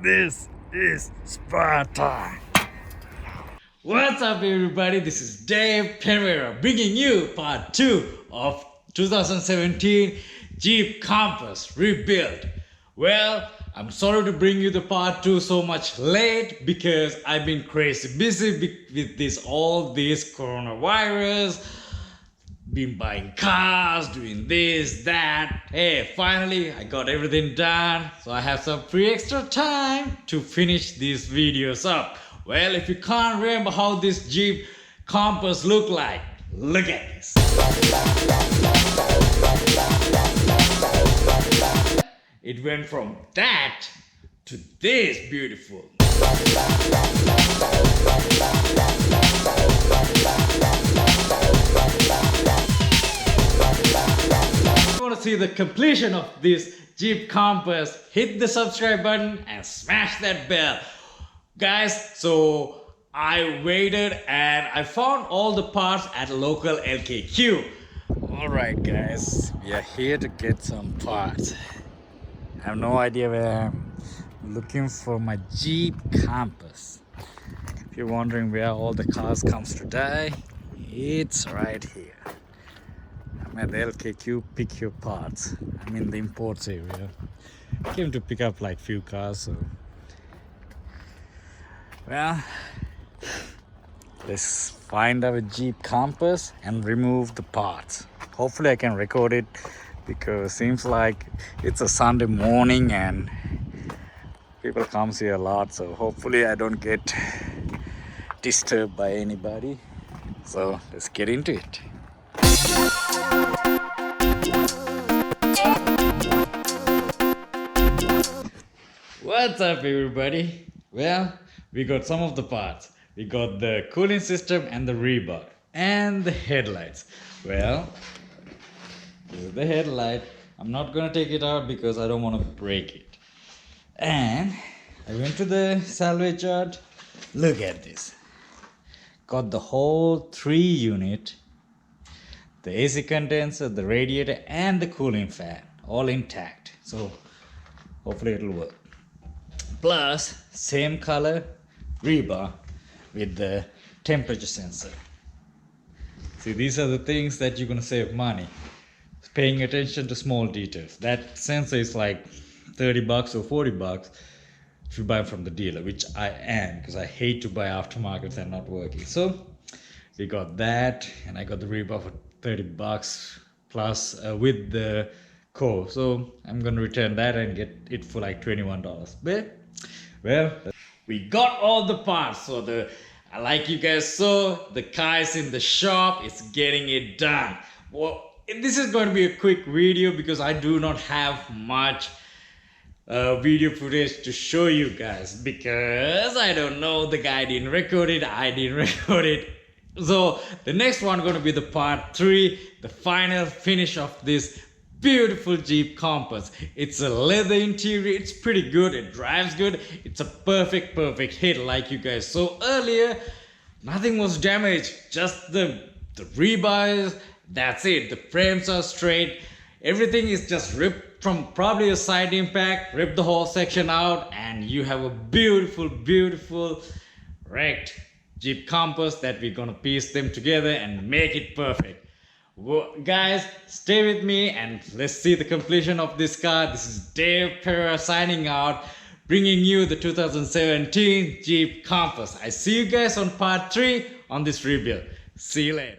This is Sparta. What's up, everybody? This is Dave Pereira bringing you part 2 of 2017 Jeep Compass Rebuild. Well, I'm sorry to bring you the part 2 so much late because I've been crazy busy with all this coronavirus. Been buying cars, doing this, that. Hey, finally I got everything done, so I have some free extra time to finish these videos up. Well, if you can't remember how this Jeep Compass look like, look at this. It went from that to this beautiful. If you want to see the completion of this Jeep Compass, hit the subscribe button and smash that bell. Guys, so I waited and I found all the parts at local LKQ. Alright guys, we are here to get some parts. I have no idea where I am. I'm looking for my Jeep Compass. If you're wondering where all the cars comes to die, it's right here. I'm at the LKQ Pick Your Parts. I'm in the imports area. Came to pick up like few cars, so well, let's find our Jeep Compass and remove the parts. Hopefully I can record it because seems like it's a Sunday morning and people comes here a lot, so hopefully I don't get disturbed by anybody. So let's get into it. What's up, everybody? Well, we got some of the parts. We got the cooling system and the rebar and the headlights. Well, this is the headlight. I'm not gonna take it out because I don't want to break it. And I went to the salvage yard. Look at this. Got the whole 3 unit, the AC condenser, the radiator and the cooling fan all intact. So hopefully it'll work. Plus same color rebar with the temperature sensor. See, these are the things that you're gonna save money. Paying attention to small details. That sensor is like $30 or $40 if you buy from the dealer, which I am because I hate to buy aftermarkets and not working. So we got that, and I got the rebar for $30 plus with the core. So I'm gonna return that and get it for like $21. But well, we got all the parts. So like you guys saw, the car is in the shop. It's getting it done. Well, this is going to be a quick video because I do not have much video footage to show you guys because I don't know, the guy didn't record it, I didn't record it. So the next one going to be the part 3, the final finish of this beautiful Jeep Compass. It's a leather interior, it's pretty good, it drives good, it's a perfect hit like you guys saw earlier. Nothing was damaged, just the rebars. That's it. The frames are straight. Everything is just ripped from probably a side impact. Rip the whole section out and you have a beautiful wrecked Jeep Compass that we're gonna piece them together and make it perfect. Well, guys, stay with me and let's see the completion of this car. This is Dave Pereira signing out, bringing you the 2017 Jeep Compass. I see you guys on part 3 on this rebuild. See you later.